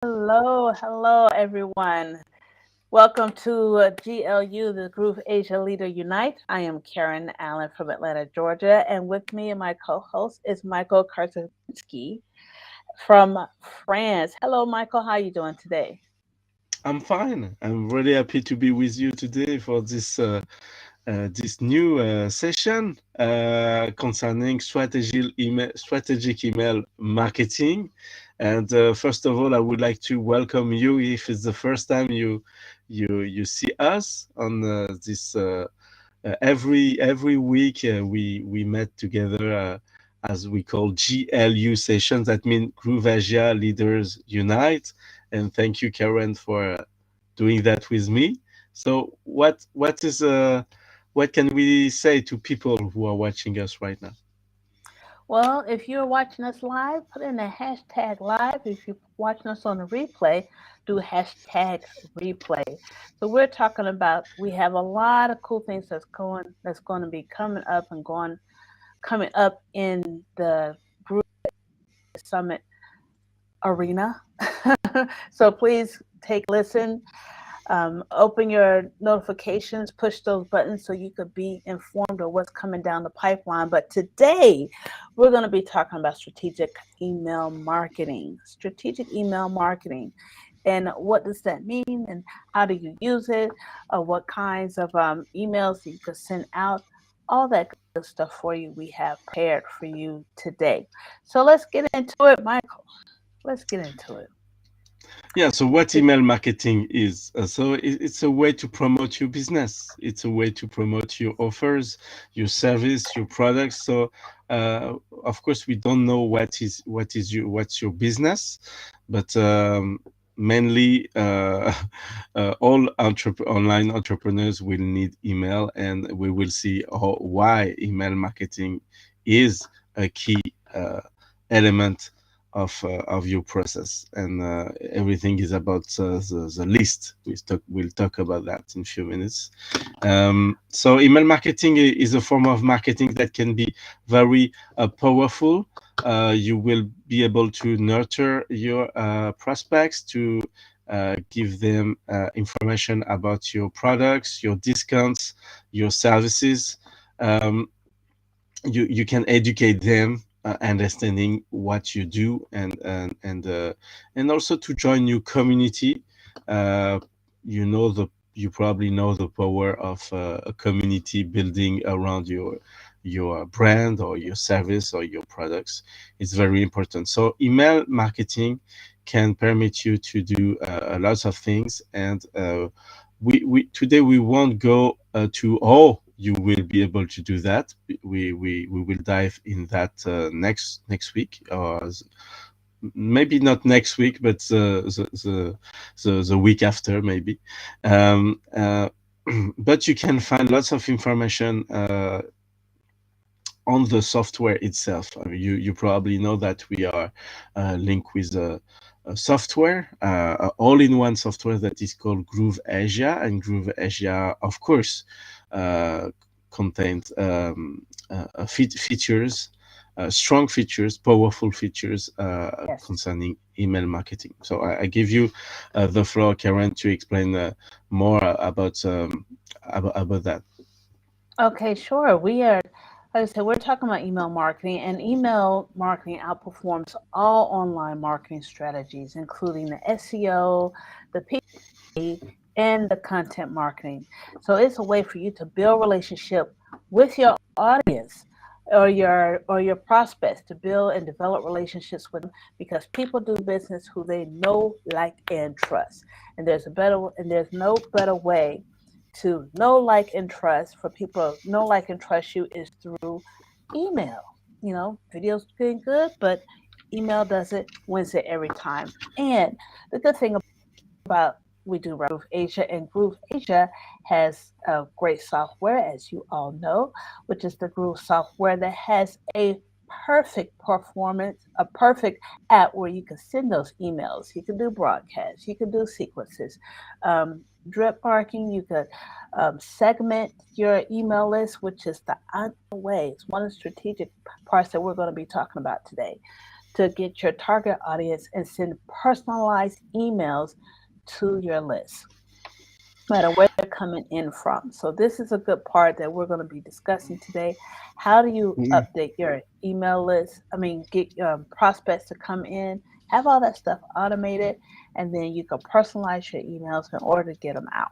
Hello, everyone. Welcome to GLU, the Groove Asia Leader Unite. I am Karen Allen from Atlanta, Georgia, and with me and my co-host is Michael Karczynski from France. Hello, Michael. How are you doing today? I'm fine. I'm really happy to be with you today for this new session concerning strategic email marketing. And first of all, I would like to welcome you if it's the first time you see us on this. Every week we met together as we call GLU sessions. That means Groove Asia Leaders Unite. And thank you, Karen, for doing that with me. So what can we say to people who are watching us right now? Well, if you're watching us live, put in the hashtag live. If you're watching us on the replay, do hashtag replay. So we're talking about we have a lot of cool things that's going to be coming up in the group summit arena. So please take a listen, open your notifications, push those buttons so you could be informed of what's coming down the pipeline. But today we're going to be talking about strategic email marketing. Strategic email marketing. And what does that mean? And how do you use it? What kinds of emails you could send out? All that good stuff for you we have prepared for you today. So let's get into it, Michael. Let's get into it. Yeah, so what email marketing is? It's a way to promote your business. It's a way to promote your offers, your service, your products. So, of course, we don't know what's your business, but mainly all online entrepreneurs will need email, and we will see why email marketing is a key element of your process, and everything is about the list. We'll talk about that in a few minutes. So email marketing is a form of marketing that can be very powerful. You will be able to nurture your prospects, to give them information about your products, your discounts, your services. Um, you can educate them, understanding what you do, and also to join your community. uh, you probably know the power of a community building around your brand or your service or your products. It's very important. So email marketing can permit you to do a lot of things, and we today we won't go to all you will be able to do that. We will dive in that next week, or maybe not next week, but the week after, maybe. um, uh, but you can find lots of information on the software itself. I mean, you probably know that we are linked with a software, all-in-one software that is called Groove Asia, and Groove Asia, of course, uh, contains features, strong features, powerful features Yes. concerning email marketing. So I give you the floor, Karen, to explain more about that. Okay, sure. Like I said, we're talking about email marketing, and email marketing outperforms all online marketing strategies, including the SEO, the PPC, and the content marketing. So it's a way for you to build relationship with your audience or your prospects, to build and develop relationships with them, because people do business who they know, like, and trust. And there's no better way to know, like, and trust, for people to know, like, and trust you, is through email. Videos doing good, but email does it, wins it every time. And the good thing about we do right, Groove Asia, and Groove Asia has a great software, as you all know, which is the Groove software, that has a perfect performance, a perfect app where you can send those emails, you can do broadcasts, you can do sequences, drip marking, you could segment your email list, which is the way. It's one of the strategic parts that we're going to be talking about today. to get your target audience and send personalized emails to your list, no matter where they're coming in from. So this is a good part that we're going to be discussing today. How do you Yeah. update your email list? I mean, get prospects to come in, have all that stuff automated, and then you can personalize your emails in order to get them out.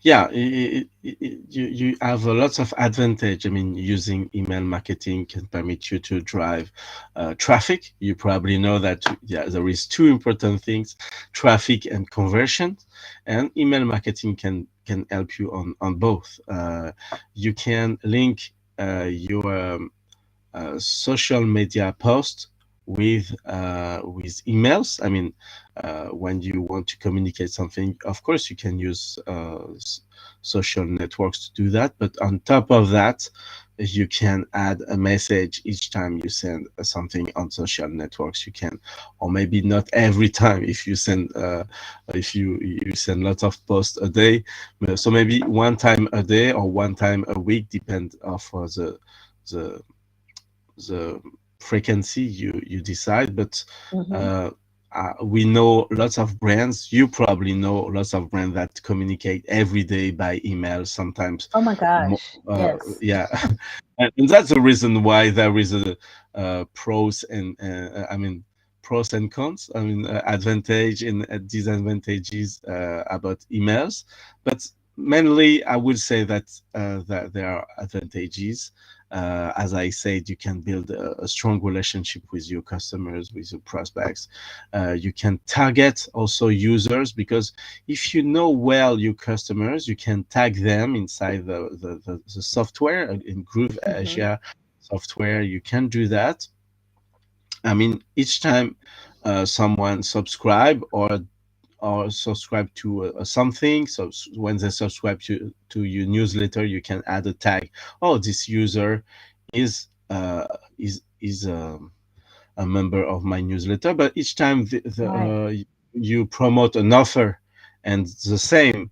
Yeah, you have a lots of advantage. I mean, using email marketing can permit you to drive traffic. You probably know that, yeah, there is two important things: traffic and conversion. And email marketing can help you on both. You can link your social media post with emails. I mean, when you want to communicate something, of course you can use social networks to do that. But on top of that, you can add a message each time you send something on social networks. You can, or maybe not every time if you send if you send lots of posts a day. So maybe one time a day or one time a week, depend of the the frequency you decide. But Hmm. uh, we know lots of brands. You probably know lots of brands that communicate every day by email, sometimes Oh my more. gosh. Yes. Yeah, and that's the reason why there is a pros and I mean pros and cons. I mean, advantage and disadvantages about emails. But mainly, I would say that there are advantages. As I said, you can build a strong relationship with your customers, with your prospects. You can target also users, because if you know well your customers, you can tag them inside the software in Groove Hmm. Asia software. You can do that. I mean, each time someone subscribe to something. So when they subscribe to your newsletter, you can add a tag. Oh, this user is a member of my newsletter. But each time Right. you promote an offer, and the same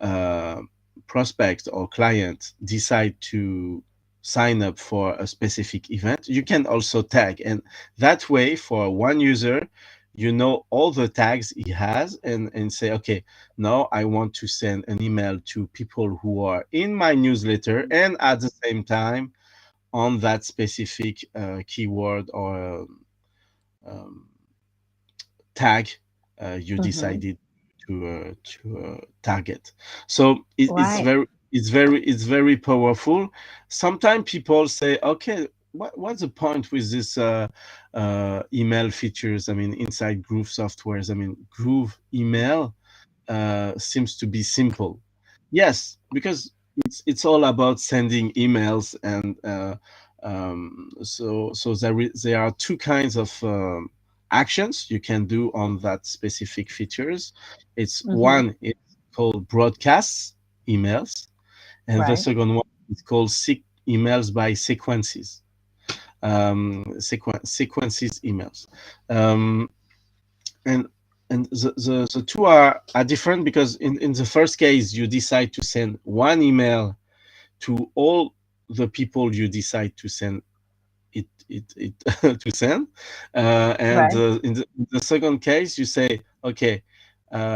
uh, prospect or client decide to sign up for a specific event, you can also tag. And that way, for one user, you know all the tags he has, and say, okay, now I want to send an email to people who are in my newsletter, and at the same time on that specific keyword or um, tag you Hmm. decided to target. So Right. it's very powerful. Sometimes people say, okay, what's the point with this email features? I mean, inside Groove softwares. I mean, Groove email seems to be simple. Yes, because it's all about sending emails, and so there are two kinds of actions you can do on that specific features. It's Hmm. one, it's called broadcasts emails, and the Right. second one is called emails by sequences. Sequences emails. Um, and the two are different, because in the first case you decide to send one email to all the people you decide to send it to send, and Right. in the second case you say, okay,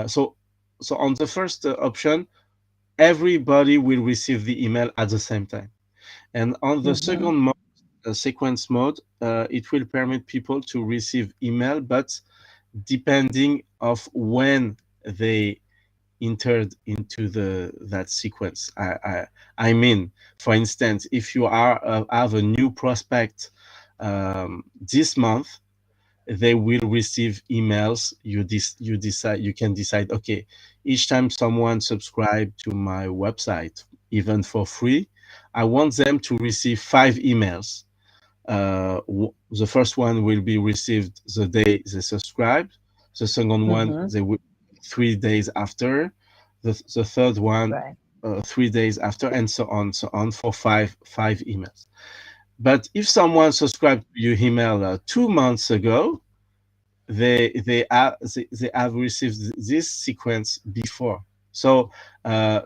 so on the first option, everybody will receive the email at the same time. And on the Hmm. second mode, sequence mode, it will permit people to receive email, but depending of when they entered into the that sequence. I mean, for instance, if you have a new prospect this month, they will receive emails. You decide, you can decide, okay, each time someone subscribe to my website, even for free, I want them to receive 5 emails. The first one will be received the day they subscribe. The second one, Hmm. they will 3 days after. The third one, Right. 3 days after, and so on, for five emails. But if someone subscribed to your email 2 months ago, they have received this sequence before. So uh,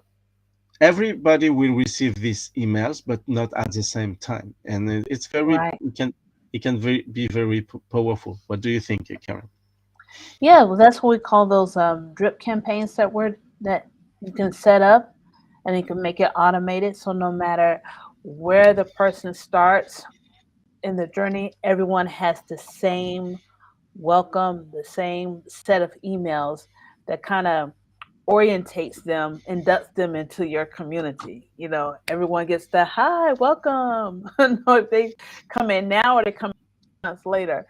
everybody will receive these emails, but not at the same time. And it's very, Right. we can. it can be very powerful. What do you think, Karen? Yeah, well, that's what we call those drip campaigns that you can set up, and you can make it automated. So no matter where the person starts in the journey, everyone has the same welcome, the same set of emails that kind of orientates them, inducts them into your community. Everyone gets the hi, welcome. No, if they come in now or they come in months later,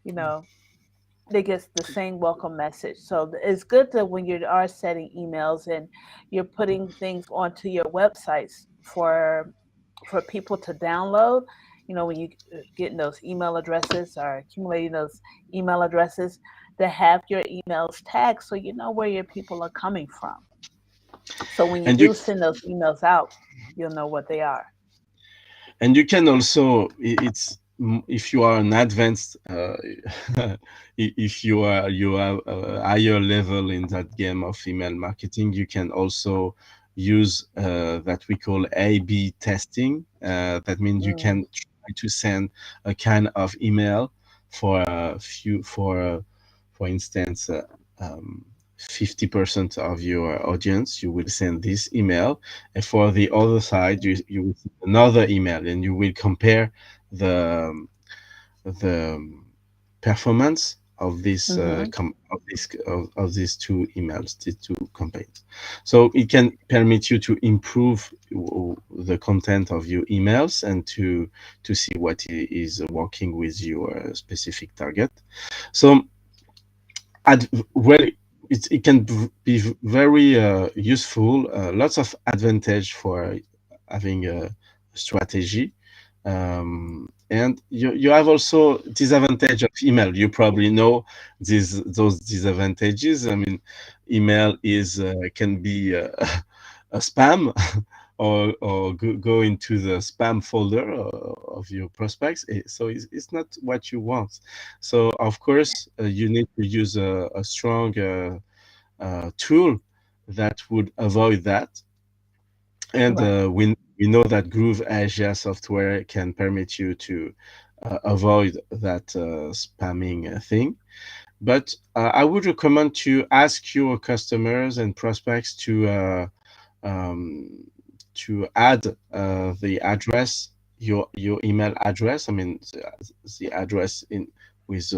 you know, they get the same welcome message. So it's good that when you are setting emails and you're putting things onto your websites for people to download, when you getting those email addresses or accumulating those email addresses, to have your emails tagged so you know where your people are coming from. So when you And you do send those emails out, you'll know what they are. and you can also if you are an advanced if you have a higher level in that game of email marketing, you can also use that we call A/B testing. That means you Mm, can try to send a kind of email for a few for instance, um, 50% of your audience, you will send this email, and for the other side, you will send another email, and you will compare the performance of this mm-hmm. of these two emails, these two campaigns. So it can permit you to improve the content of your emails and to see what is working with your specific target. So well, it can be very useful. Lots of advantage for having a strategy, and you have also disadvantage of email. You probably know those disadvantages. I mean, email is can be a spam or go into the spam folder of your prospects. So it's not what you want. So of course you need to use a strong tool that would avoid that. And Right. we know that Groove Asia software can permit you to avoid that spamming thing. But I would recommend to ask your customers and prospects um, to add the address, your email address. I mean, the address in with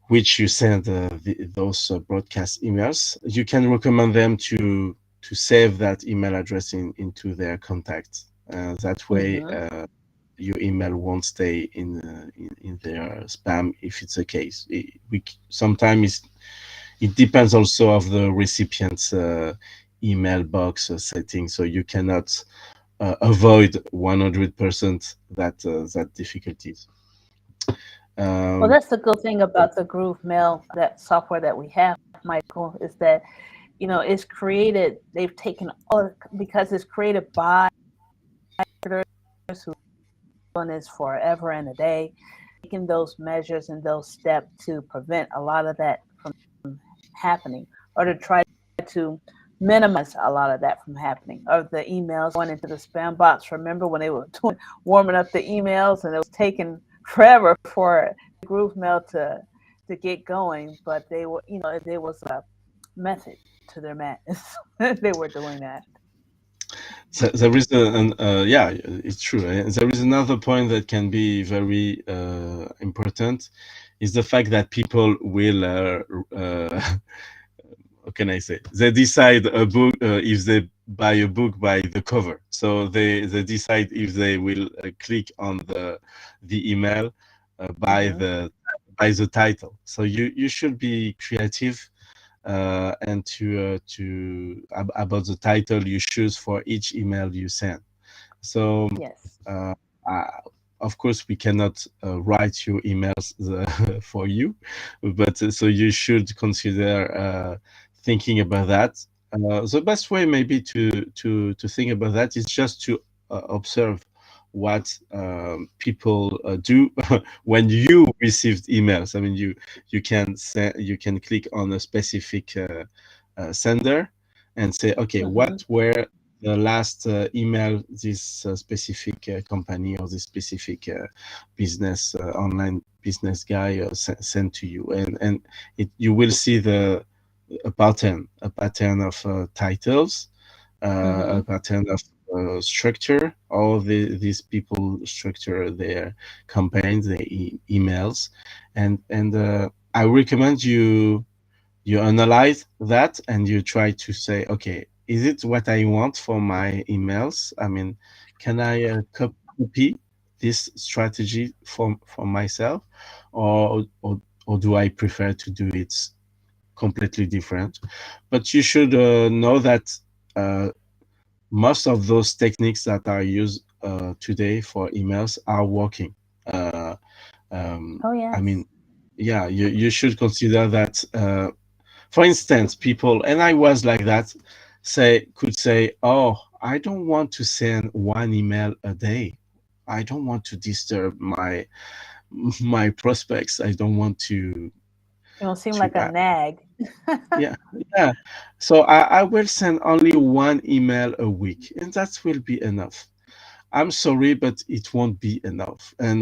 which you send those broadcast emails. You can recommend them to save that email address into their contacts. That way, Mm-hmm. your email won't stay in their spam if it's a case. Sometimes it depends also of the recipient's email box setting, so you cannot avoid 100% that difficulties. Well, Um, that's the good thing about the Groove Mail, that software that we have, Michael, is that it's created. They've taken all because it's created by marketers who done this forever and a day, taking those measures and those steps to prevent a lot of that from happening, or to try to minimize a lot of that from happening, or the emails going into the spam box. Remember when they were warming up the emails, and it was taking forever for Groove Mail to get going, but they were, there was a method to their madness. They were doing that. So there is yeah, it's true. There is another point that can be very important, is the fact that people will how can I say, they decide a book if they buy a book by the cover. So they decide if they will click on the email Hmm. by the title. So you should be creative and about the title you choose for each email you send. So, Yes. uh, uh, of course, we cannot write your emails for you, but so you should consider thinking about that. The best way, maybe, to think about that is just to observe what people do when you received emails. I mean, you can click on a specific sender and say, okay, Hmm. what were the last email this specific company or this specific business online business guy sent to you, and you will see a pattern of titles, Mm-hmm. a pattern of structure. These people structure their campaigns, their emails, and I recommend you analyze that and you try to say, okay, is it what I want for my emails? I mean, can I copy this strategy for myself, or do I prefer to do it completely different? But you should know that uh, most of those techniques that are used today for emails are working. Uh, Oh I mean, yes. yeah, you should consider that. For instance, people, and I was like that, could say, "Oh, I don't want to send one email a day. I don't want to disturb my prospects. I don't want You don't seem to like a nag. yeah, yeah. So I will send only one email a week, and that will be enough. I'm sorry, but it won't be enough, and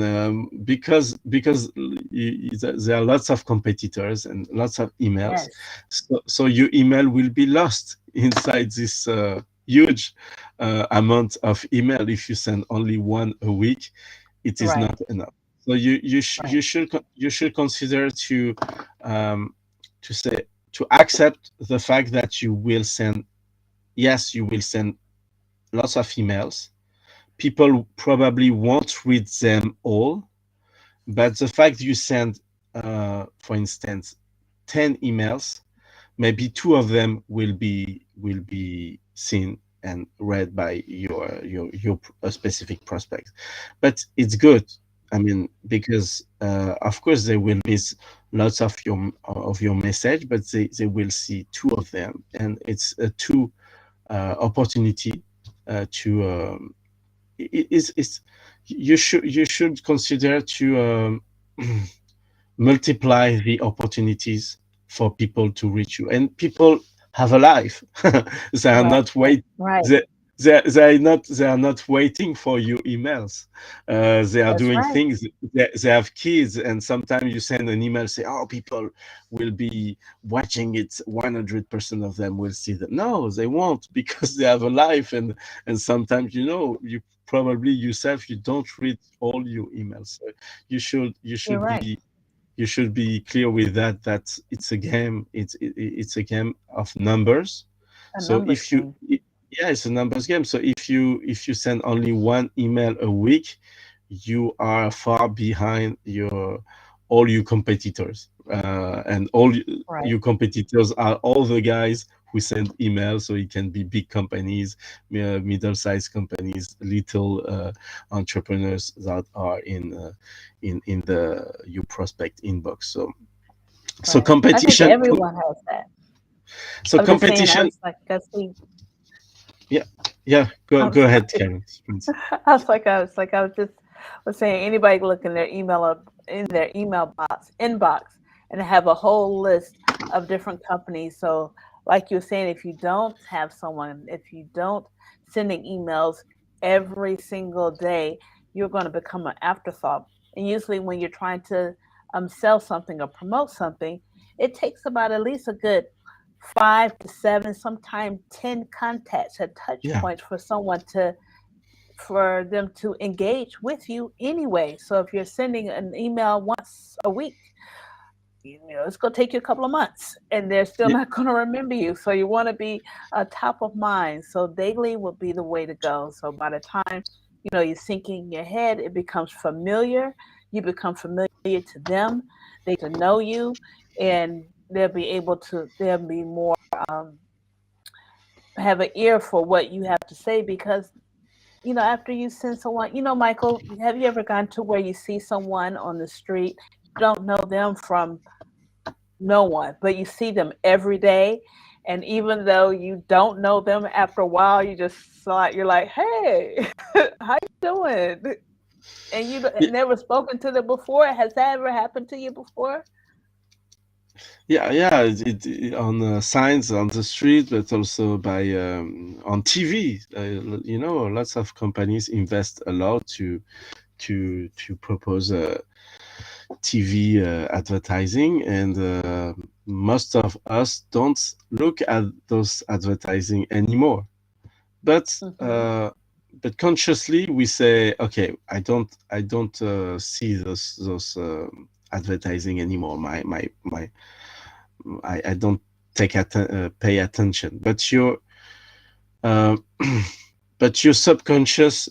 because there are lots of competitors and lots of emails, Yes. so your email will be lost inside this huge amount of email. If you send only one a week, it is Right. not enough. So Right. you should consider um, to say to accept the fact that you will send, yes, you will send lots of emails. People probably won't read them all, but the fact you send, for instance, 10 emails, maybe two of them will be seen and read by your specific prospect. But it's good. I mean, because of course they will miss lots of your message, but they will see two of them, and it's a two opportunity to it's you should consider to multiply the opportunities for people to reach you, and people have a life. They are Right. not wait Right. they, they are not waiting for your emails. They are That's doing right. things. They have kids, and sometimes you send an email, say, oh, people will be watching it, 100% of them will see that. No, they won't, because they have a life, and sometimes, you probably yourself, you don't read all your emails. So you should you You're should right. be you should be clear with that it's a game. It's a game of numbers. A So numbers game. yeah, it's a numbers game. So if you send only one email a week, you are far behind all your competitors, and Right. your competitors are all the guys who send emails. So it can be big companies, middle-sized companies, little entrepreneurs that are in the your prospect inbox. So Right. I think competition. everyone has that. So I was just saying, I competition. was like, I see. Yeah, yeah. Go I'm go ahead, sorry. Karen. Please. I was just was saying anybody look in their email up in their email box inbox and have a whole list of different companies. So like you're saying, if you don't have someone, if you don't sending emails every single day, you're going to become an afterthought. And usually when you're trying to sell something or promote something, it takes about at least a good 5 to 7, sometimes 10 contacts at touch Yeah, points for them to engage with you anyway. So if you're sending an email once a week, it's going to take you a couple of months and they're still yeah, not going to remember you. So you want to be top of mind. So daily would be the way to go. So by the time, you're sinking in your head, it becomes familiar. You become familiar to them. They get to know you and they'll be more, um, have an ear for what you have to say because after you send someone, Michael, have you ever gone to where you see someone on the street, you don't know them from no one, but you see them every day, and even though you don't know them, after a while, you just saw it, you're like, hey, how you doing? And you yeah. never spoken to them before. Has that ever happened to you before? Yeah. On signs on the street, but also by on TV. Lots of companies invest a lot to propose TV advertising, and most of us don't look at those advertising anymore. But Hmm. consciously we say, okay, I don't see those advertising anymore. I don't pay attention. But uh, but your subconscious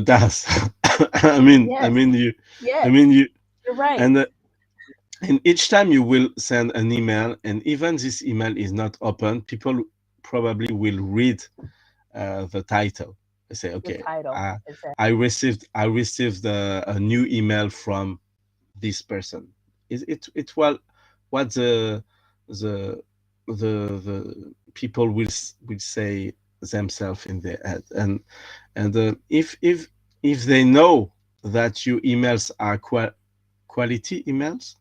does. I mean, I Yes, mean you, I yes, mean you, you're right. and each time you will send an email, and even this email is not open, people probably will read the title. They say, The okay, title, I exactly. I received a new email from this person. It well, what the the people will say themselves in their head. And if they know that your emails are quality emails,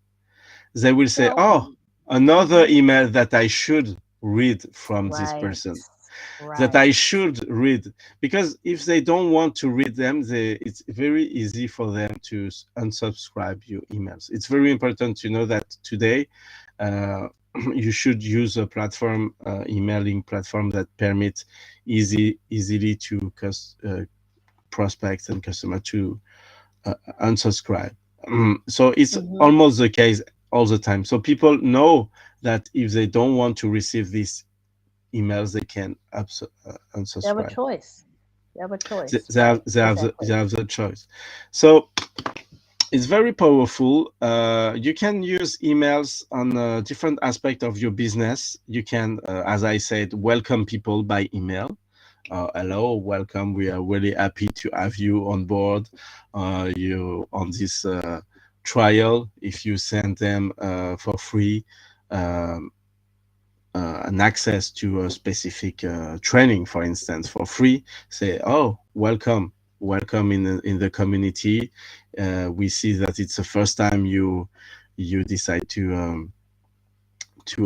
they will say, Well, oh, another hmm, email that I should read from this right, person, that I right. should read. Because if they don't want to read them, it's very easy for them to unsubscribe your emails. It's very important to know that today uh, you should use a platform, emailing platform that permits easily to prospects and customer to unsubscribe. So it's Hmm. almost the case all the time. So people know that if they don't want to receive these emails, they can They have a unsubscribe. choice. They have a They, choice, they have right? they have the, Exactly. they have the choice. So it's very powerful. You can use emails on different aspect of your business. You can, as I said, welcome people by email. Hello, welcome. We are really happy to have you on board. You on this trial. If you send them for free um, an access to a specific training, for instance, for free, say, "Oh, welcome in the community. We see that it's the first time you decide to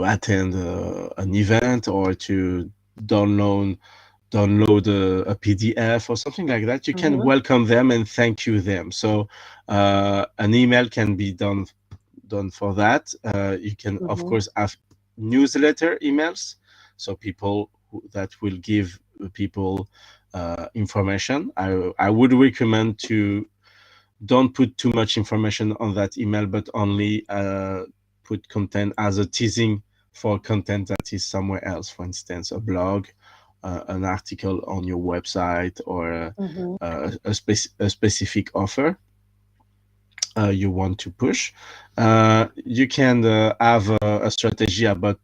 attend an event or to download a PDF or something like that. You can Hmm. welcome them and thank you them. So an email can be done for that. You can of Hmm. course have newsletter emails, so that will give people information. I would recommend to don't put too much information on that email, but only put content as a teasing for content that is somewhere else. For instance, a blog, an article on your website, or Hmm. a specific offer you want to push. You can have a strategy about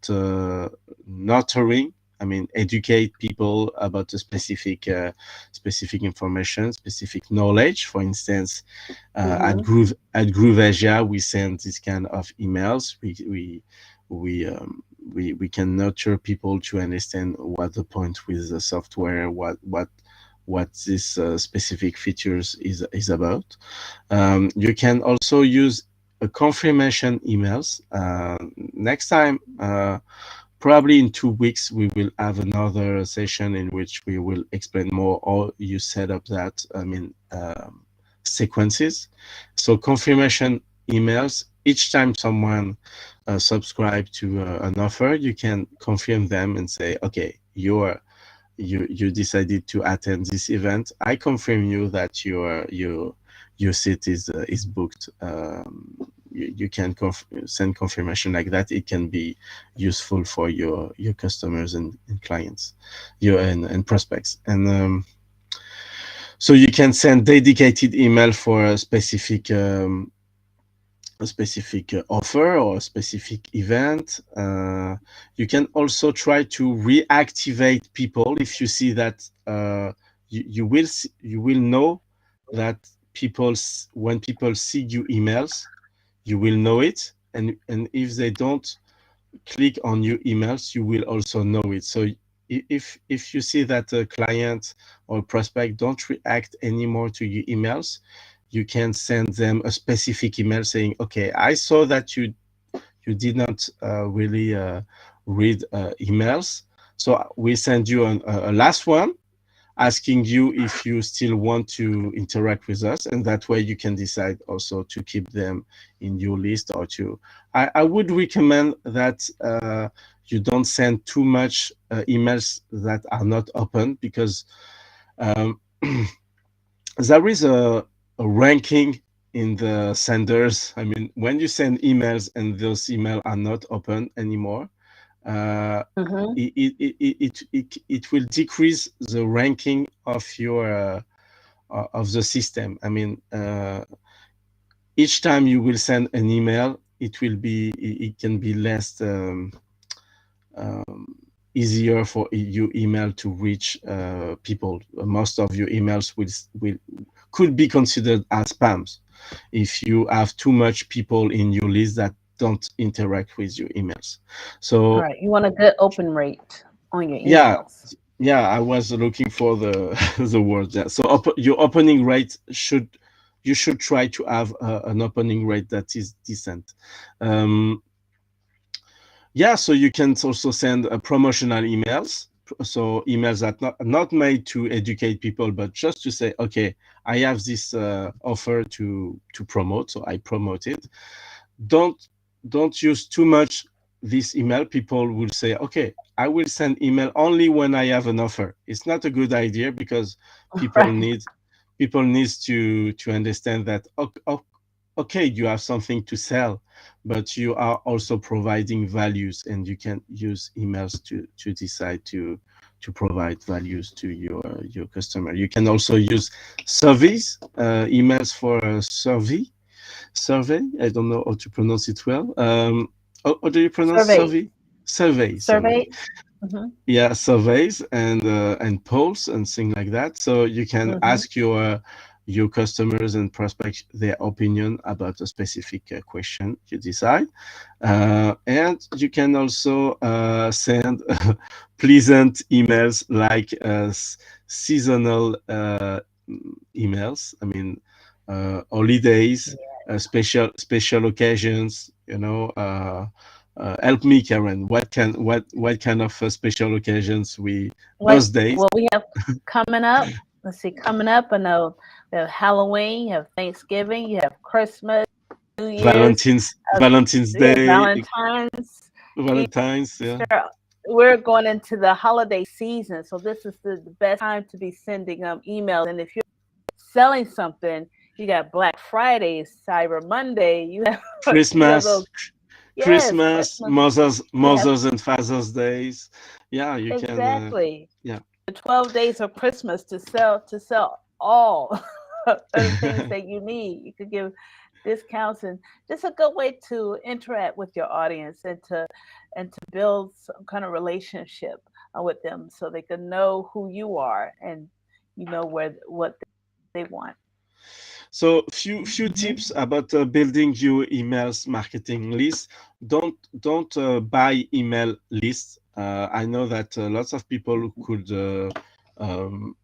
nurturing. I mean, educate people about a specific information, specific knowledge. For instance, Hmm. at Groove Asia, we send this kind of emails. We can nurture people to understand what the point with the software, what this specific features is about. You can also use a confirmation emails. Next time, probably in 2 weeks, we will have another session in which we will explain more how you set up that, I mean, sequences. So confirmation emails, each time someone subscribe to an offer, you can confirm them and say, okay, you decided to attend this event. I confirm you that your seat is booked. You can send confirmation like that. It can be useful for your customers and clients, your and prospects. And so you can send dedicated email for a specific offer or a specific event. You can also try to reactivate people if you see that you will know that when people see your emails, you will know it, and if they don't click on your emails, you will also know it. So if you see that a client or prospect don't react anymore to your emails, you can send them a specific email saying, okay, I saw that you did not really read emails. So we send you a last one asking you if you still want to interact with us, and that way you can decide also to keep them in your list or to. I would recommend that you don't send too much emails that are not open, because um, there is a ranking in the senders. I mean, when you send emails and those emails are not open anymore, uh, Mm-hmm. it will decrease the ranking of your of the system. I mean, each time you will send an email, it can be less um, easier for your email to reach people. Most of your emails will could be considered as spams if you have too much people in your list that don't interact with your emails. So Right. You want a good open rate on your yeah, emails. yeah, I was looking for the the word. Yeah. So your opening rate should, you should try to have an opening rate that is decent. Um, yeah, so you can also send promotional emails. So emails that not made to educate people, but just to say, okay, I have this offer to promote, so I promote it. Don't don't use too much this email. People will say, okay, I will send email only when I have an offer. It's not a good idea, because people Right. need people needs to understand that, okay, you have something to sell, but you are also providing values, and you can use emails to decide to provide values to your customer. You can also use surveys, emails for a survey. I don't know how to pronounce it well. How do you pronounce Surveys. survey? Survey. Surveys. Mm-hmm. Yeah, surveys and polls and things like that. So you can Mm-hmm. ask your customers and prospects their opinion about a specific question. You decide, and you can also send pleasant emails like seasonal emails. I mean, holidays, special occasions. Help me, Karen. What kind of special occasions What those days? what we have coming up? Let's see, coming up. I know we have Halloween, you have Thanksgiving, you have Christmas, New Year's, uh, Valentine's yeah, Day, Valentine's, Valentine's. Yeah, Easter. We're going into the holiday season, so this is the best time to be sending emails. And if you're selling something, you got Black Friday, Cyber Monday. You have Christmas, those. Yes, Christmas, Christmas. We have Mothers and Fathers Days. Yeah, you can. exactly Yeah. the 12 days of Christmas to sell all of the things that you need. You could give discounts, and just a good way to interact with your audience and to build some kind of relationship with them, so they can know who you are, and you know where what they want. So few Hmm. tips about building your emails marketing list. Don't buy email lists. I know that lots of people could um,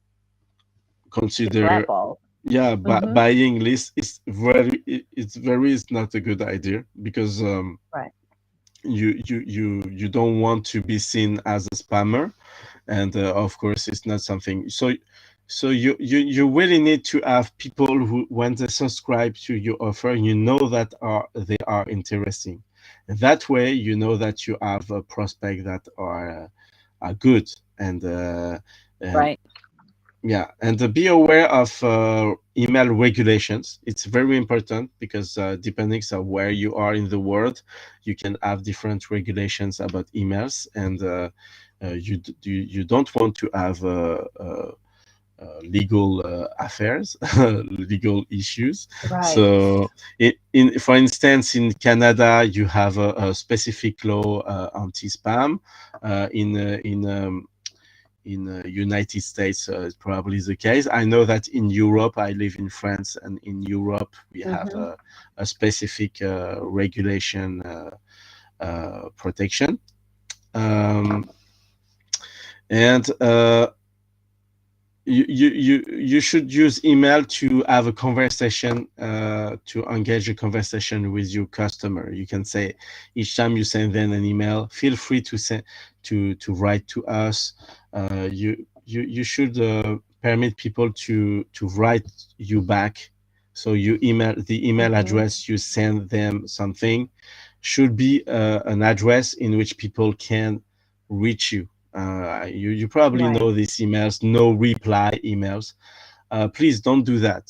Get consider, blackballed. yeah, Hmm. buying lists is it's not a good idea, because Right. you don't want to be seen as a spammer, and of course it's not something. So you really need to have people who, when they subscribe to your offer, that they are interesting, and that way that you have a prospect that are good, and Right. yeah, and be aware of email regulations. It's very important, because depending on where you are in the world, you can have different regulations about emails, and you don't want to have legal affairs, legal issues. Right. So, for instance, in Canada, you have a specific law anti-spam. In United States, it's probably the case. I know that in Europe, I live in France, and in Europe we have Hmm. a specific regulation protection. Um, and you should use email to have a conversation, to engage a conversation with your customer. You can say each time you send them an email, feel free to send to write to us. You should permit people to write you back. So you email the email Mm-hmm. address you send them something should be an address in which people can reach you. You probably Right. know these emails, no reply emails. Please don't do that.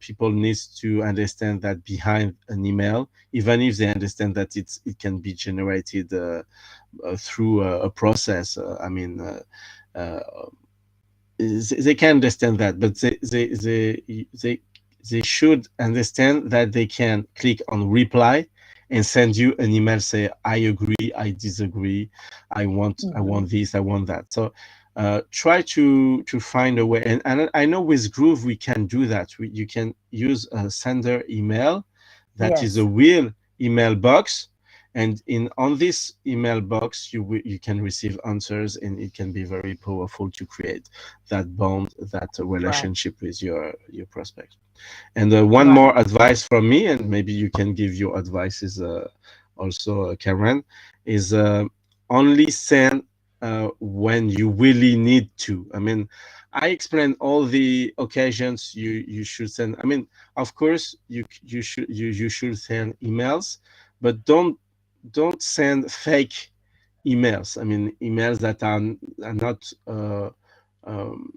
People needs to understand that behind an email, even if they understand that it can be generated through a process. Uh, they can understand that, but they should understand that they can click on reply and send you an email, say I agree, I disagree, I Mm-hmm. want this, I want that. So try to find a way, and I know with Groove we can do that. You can use a sender email that is a Yes. real email box, and in on this email box you can receive answers, and it can be very powerful to create that bond, that Right. relationship with your prospect. And one Right. more advice from me, and maybe you can give your advices also, Karen, is only send when you really need to. I mean, I explain all the occasions you should send. I mean, of course, you should send emails, but don't send fake emails. I mean, emails that are not um,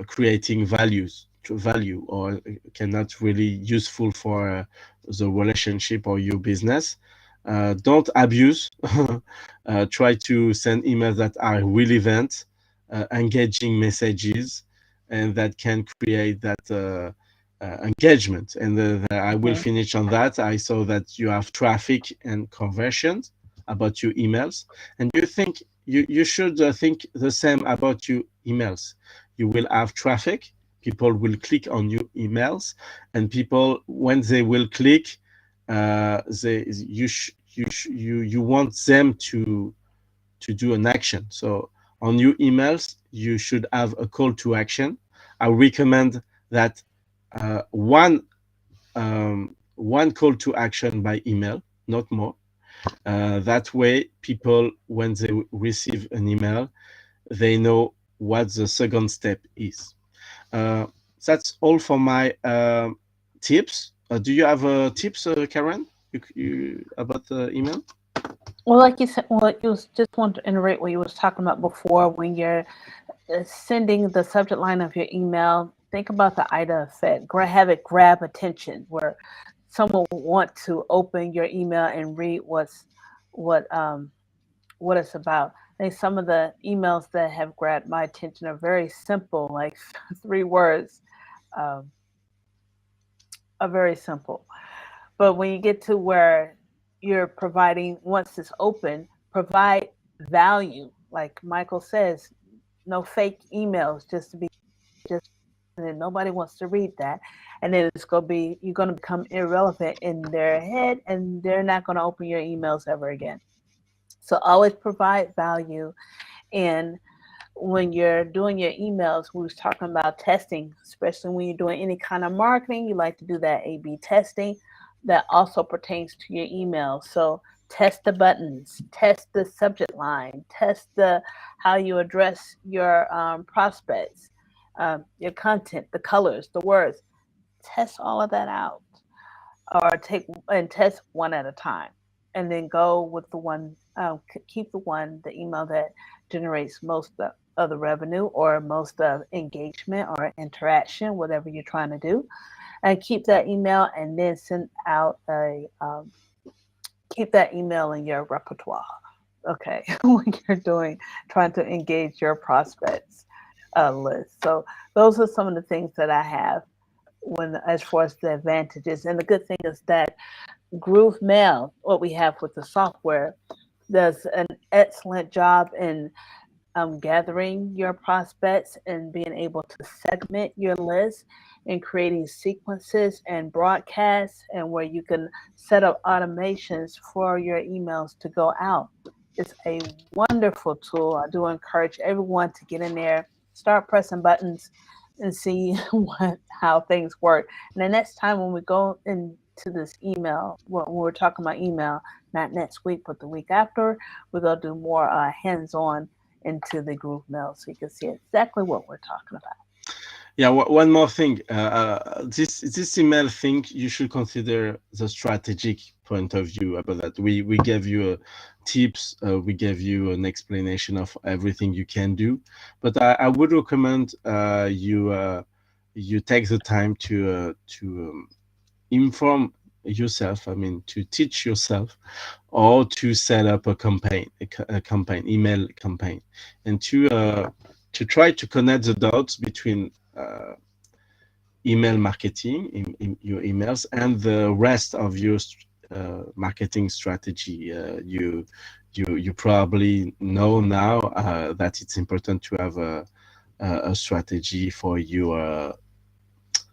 creating value, or cannot really useful for the relationship or your business. Don't abuse. Try to send emails that are relevant, engaging messages, and that can create that engagement. And I will Mm-hmm. finish on that. I saw that you have traffic and conversions about your emails, and you think you should think the same about your emails. You will have traffic, people will click on your emails, and people, when they will click, they you want them to do an action. So on your emails you should have a call to action. I recommend that one call to action by email, not more. That way people, when they receive an email, they know what the second step is. uh, that's all for my tips. Do you have tips, Karen, about the email? Well, like you said, well, you was just want to iterate what you was talking about before. When you're sending the subject line of your email, think about the Ida effect. Have it grab attention, where someone will want to open your email and read what um what it's about. I think some of the emails that have grabbed my attention are very simple, like 3 words, um, are very simple. But when you get to where you're providing, once it's open, provide value. Like Michael says, no fake emails just to be just, and then nobody wants to read that. And then it's going to be, you're going to become irrelevant in their head, and they're not going to open your emails ever again. So always provide value. And when you're doing your emails, we was talking about testing, especially when you're doing any kind of marketing, you like to do that A/B testing. That also pertains to your email. So test the buttons, test the subject line, test the how you address your prospects, your content, the colors, the words. Test all of that out, or take and test one at a time, and then go with the one, keep the email that generates most of the revenue or most of engagement or interaction, whatever you're trying to do, and keep that email, and then send out a keep that email in your repertoire. Okay, when you're doing trying to engage your prospects list. So those are some of the things that I have when, as far as the advantages. And the good thing is that Groove Mail, what we have with the software, does an excellent job in gathering your prospects and being able to segment your list and creating sequences and broadcasts, and where you can set up automations for your emails to go out. It's a wonderful tool. I do encourage everyone to get in there start pressing buttons and see how things work. And the next time when we go into this email, when we're talking about email, not next week, but the week after, we're gonna do more hands-on into the group mail, so you can see exactly what we're talking about. Yeah, one more thing. This email thing, you should consider the strategic point of view about that. We gave you tips, we gave you an explanation of everything you can do, but I would recommend you take the time to inform yourself. I mean, to teach yourself, or to set up a campaign, a campaign, email campaign, and to try to connect the dots between email marketing in your emails and the rest of your marketing strategy. You probably know now that it's important to have a strategy for your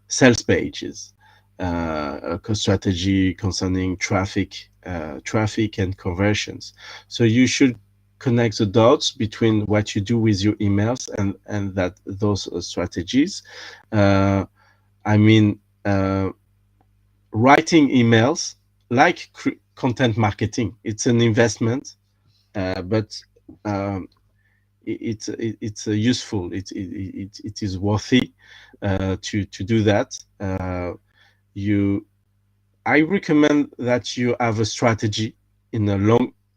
sales pages, a strategy concerning traffic and conversions. So you should connect the dots between what you do with your emails and that those strategies. Uh, I mean, writing emails like content marketing. It's an investment, but um, it's useful. It is worthy to do that. You I recommend that you have a strategy in a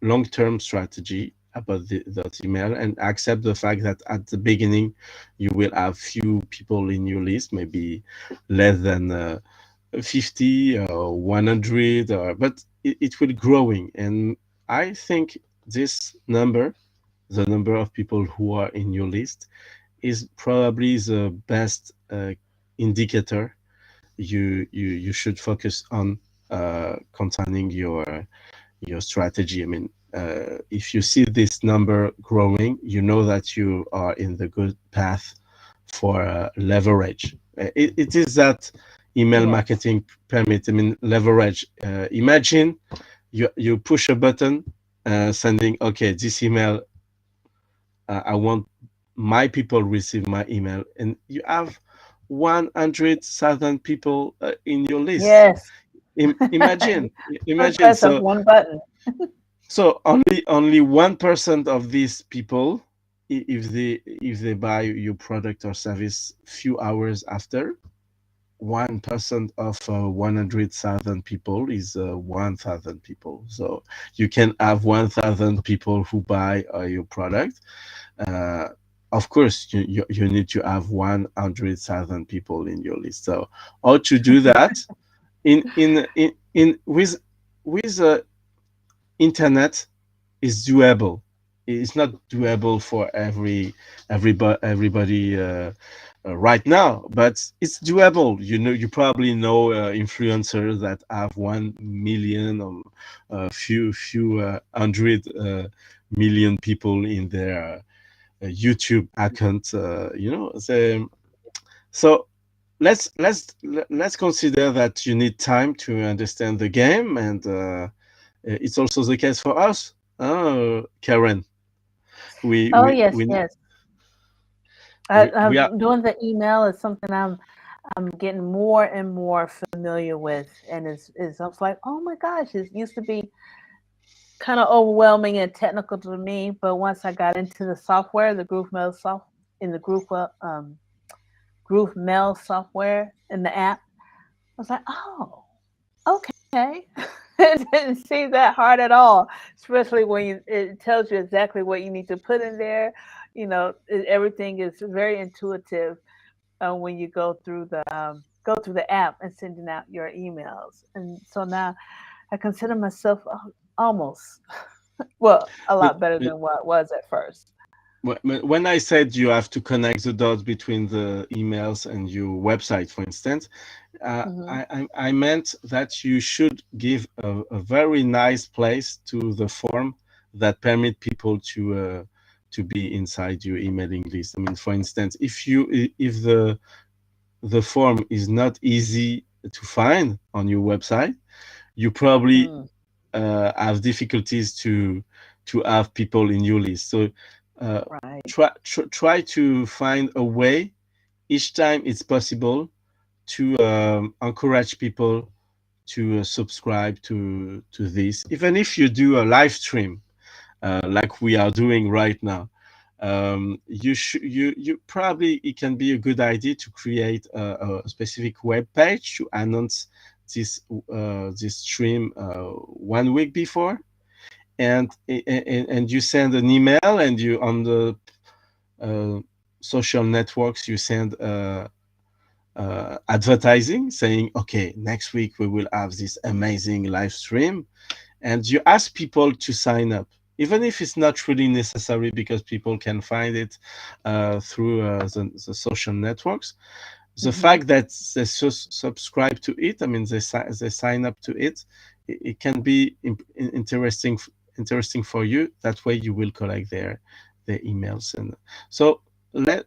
long term strategy about that email, and accept the fact that at the beginning you will have few people in your list, maybe less than 50 or 100, but it will growing. And I think this number, the number of people who are in your list, is probably the best indicator you should focus on concerning your strategy. I mean, if you see this number growing, you know that you are in the good path for leverage. It is that email Yes. marketing pyramid. I mean, leverage. Imagine you push a button, sending, okay, this email, I want my people receive my email, and you have 100,000 people in your list. Yes. Imagine, One imagine. press of So one button. only 1% of these people, if they buy your product or service few hours after, 1% of 100,000 people is 1,000 people. So you can have 1,000 people who buy your product. uh, of course, you need to have 100,000 people in your list. So how to do that in with internet is doable. It's not doable for everybody right now, but it's doable. You know, you probably know influencers that have 1 million or a few hundred million people in their YouTube account. So let's consider that you need time to understand the game, and it's also the case for us, Karen. We Oh we yes, we yes. we are. Doing the email is something I'm getting more and more familiar with, and it's I was like, oh my gosh, it used to be kind of overwhelming and technical to me, but once I got into the software, the Groove Mail in the Groove Mail software in the app, I was like, oh, okay. It didn't seem that hard at all, especially when it tells you exactly what you need to put in there. Everything is very intuitive when you go through the app and sending out your emails. And so now I consider myself almost well a But, lot better but than what it was at first. when I said you have to connect the dots between the emails and your website, for instance, Hmm. I meant that you should give a very nice place to the form that permit people to be inside your emailing list. I mean, for instance, if the form is not easy to find on your website, you probably Mm. have difficulties to have people in your list. So Uh, Right. try to find a way each time it's possible to encourage people to subscribe to this, even if you do a live stream like we are doing right now. You should you probably it can be a good idea to create a specific web page to announce this stream 1 week before, and you send an email, and you on the uh, social networks you send advertising saying, okay, next week we will have this amazing live stream, and you ask people to sign up, even if it's not really necessary because people can find it through the social networks. The Mm-hmm. fact that they subscribe to it, I mean, they sign up to it, it can be interesting for you. That way, you will collect their emails, and so let.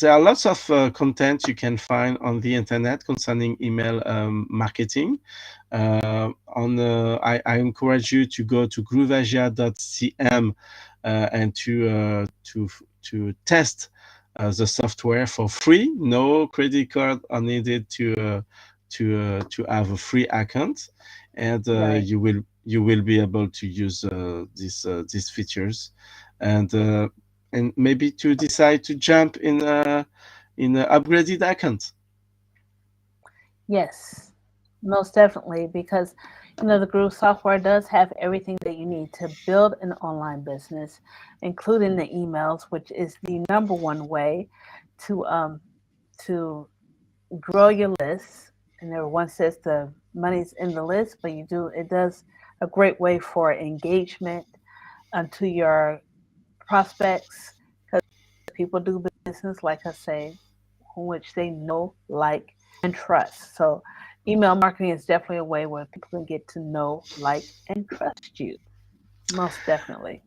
There are lots of content you can find on the internet concerning email marketing. I encourage you to go to grooveasia.cm and to test the software for free. No credit card are needed to have a free account, and Right. you will be able to use these features, and uh, and maybe to decide to jump in a upgraded account. Yes, most definitely, because the Groove software does have everything that you need to build an online business, including the emails, which is the number one way to to grow your list. And everyone says the money's in the list, but it does a great way for engagement to your prospects, because people do business, like I say, which they know, like, and trust. So, email marketing is definitely a way where people can get to know, like, and trust you. Most definitely.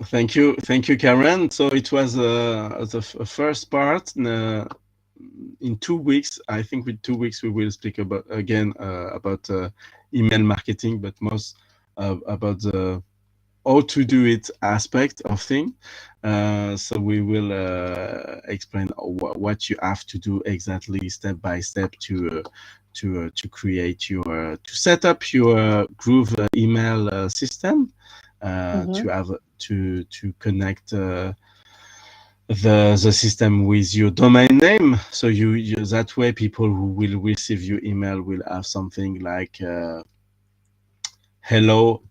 Thank you, Karen. So it was the first part. In 2 weeks, I think with 2 weeks we will speak about again about email marketing, but most about the how to do it aspect of thing. So we will explain what you have to do exactly step by step to create your to set up your Groove email system, Hmm. to have to connect the system with your domain name. So you that way people who will receive your email will have something like hello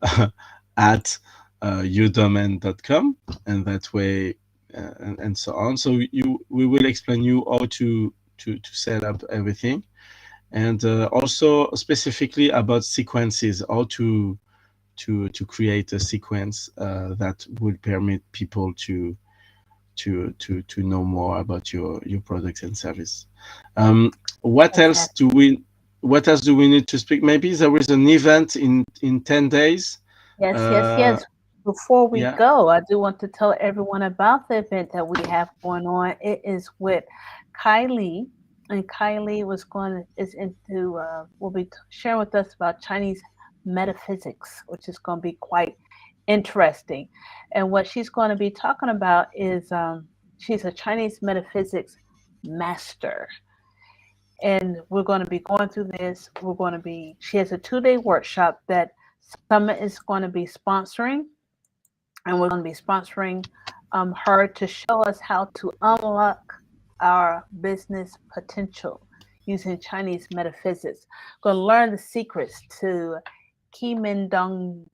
at udomain.com, and that way and so on. So we will explain you how to set up everything, and also specifically about sequences, how to create a sequence that will permit people to know more about your products and service. Um, what else Exactly. do we what else do we need to speak? Maybe there is an event in 10 days. Yes, yes, Uh, yes. Before we yeah. go, I do want to tell everyone about the event that we have going on. It is with Kylie, and Kylie is into will be sharing with us about Chinese metaphysics, which is going to be quite interesting. And what she's going to be talking about is she's a Chinese metaphysics master, and we're going to be going through this. She has a 2-day workshop that Summit is going to be sponsoring, and we're going to be sponsoring her to show us how to unlock our business potential using Chinese metaphysics. We're going to learn the secrets to Kimin Dong.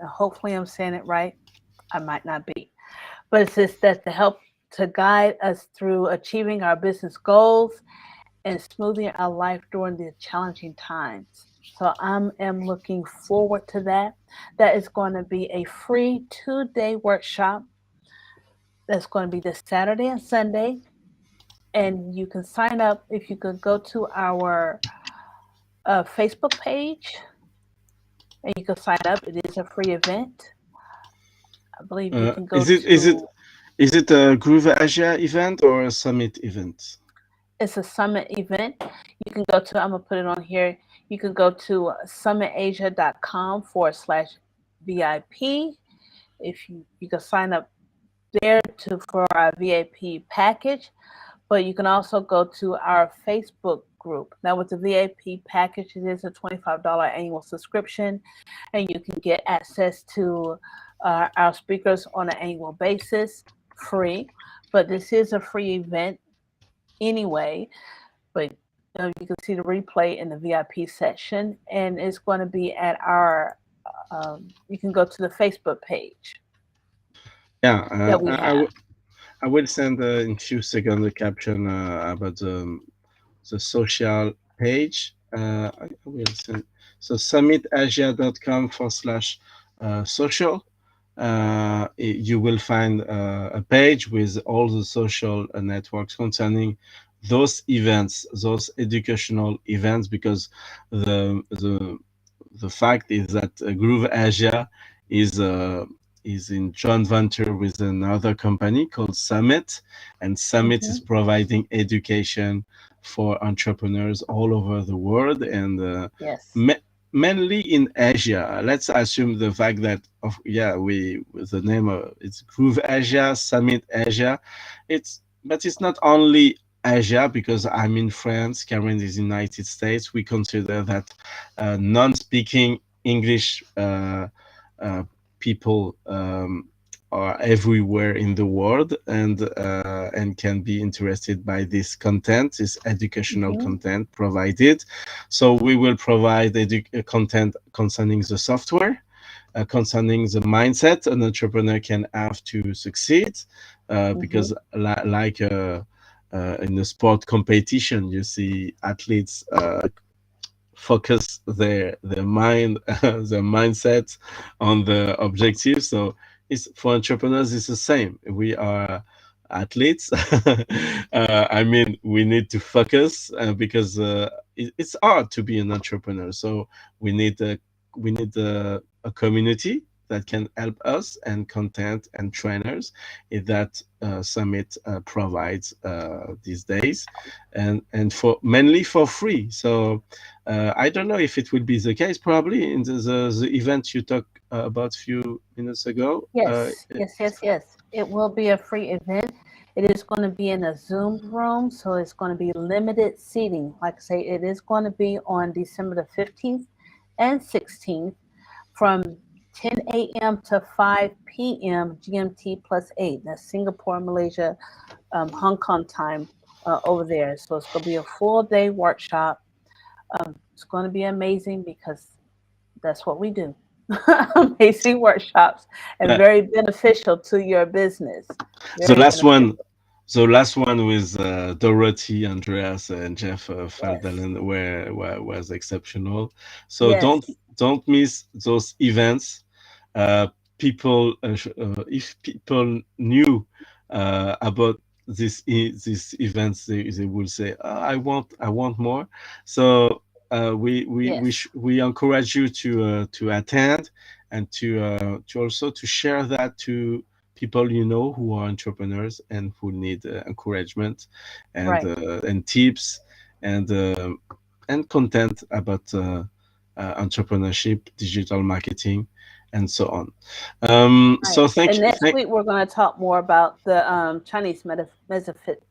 Hopefully, I'm saying it right. I might not be, but it's just that to help to guide us through achieving our business goals and smoothing our life during the challenging times. So am looking forward to that. That is going to be a free 2-day workshop that's going to be this Saturday and Sunday. And you can sign up if you could go to our Facebook page and you can sign up. It is a free event. I believe you can go is it is it to, is it a Groove Asia event or a Summit event? it's a summit event. You can go to, I'm going to put it on here. You can go to summitasia.com/VIP. if you can sign up there to for our VIP package, but you can also go to our Facebook group. Now, with the VIP package, it is a $25 annual subscription, and you can get access to our speakers on an annual basis, free. But this is a free event anyway. But you can see the replay in the VIP section, and it's going to be at our. You can go to the Facebook page Yeah, that we have. I will send in few seconds the caption about the social page. I will send. So summitasia.com/social. You will find a page with all the social networks concerning those events, those educational events, because the the fact is that Groove Asia is is in joint venture with another company called Summit, and Summit is Hmm. providing education for entrepreneurs all over the world, and Yes. ma- mainly in Asia. Let's assume the fact that of yeah we the name of it's Groove Asia, Summit Asia. But it's not only Asia, because I'm in France, Karen is in the United States. We consider that non-speaking English uh, people are everywhere in the world, and can be interested by this content, this educational Hmm. content provided. So we will provide content concerning the software, concerning the mindset an entrepreneur can have to succeed, Hmm. because like in a sport competition, you see athletes focus their mind their mindset on the objective. So it's for entrepreneurs it's the same. We are athletes. I mean, we need to focus because it's hard to be an entrepreneur. So we need a community that can help us, and content and trainers that Summit provides these days, and for mainly for free. So I don't know if it will be the case. Probably in the event you talked about a few minutes ago. Yes, yes, yes, yes. It will be a free event. It is going to be in a Zoom room, so it's going to be limited seating. Like I say, it is going to be on December the 15th and 16th from 10 a.m. to 5 p.m. GMT plus 8. That's Singapore, Malaysia, Hong Kong time over there. So it's going to be a full day workshop. It's going to be amazing because that's what we do. Amazing workshops and Uh, very beneficial to your business. the Very last one, beneficial. the last one with Dorothy, Andreas, and Jeff Yes. Faldalen was exceptional. So Yes. don't miss those events. uh, If people knew about these events, they will say, oh, I want more. So Yes. we encourage you to attend, and to also to share that to people you know who are entrepreneurs and who need encouragement, Right. and tips, and content about entrepreneurship, digital marketing, and so on. Right. So thank And you. next week we're going to talk more about the Chinese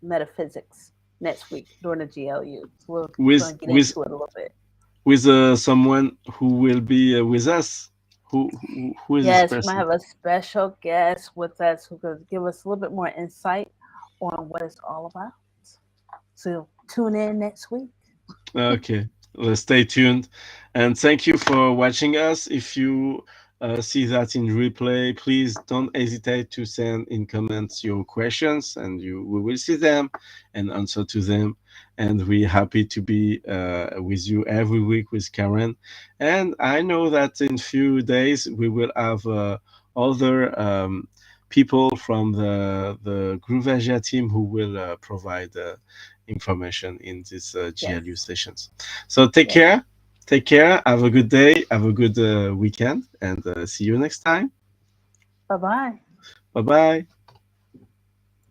metaphysics next week during the GLU. So we're with going to get with into it a little bit. with someone who will be with us. Who is this Yes, we might person? have a special guest with us who could give us a little bit more insight on what it's all about. So tune in next week. Okay, well, stay tuned, and thank you for watching us. If you see that in replay, please don't hesitate to send in comments your questions, and we will see them and answer to them. And we're happy to be with you every week with Karen. And I know that in few days we will have other people from the Groove Asia team who will provide information in these GLU Yes. sessions. So take Yes. care. Take care. Have a good day. Have a good weekend. And see you next time. Bye bye. Bye bye.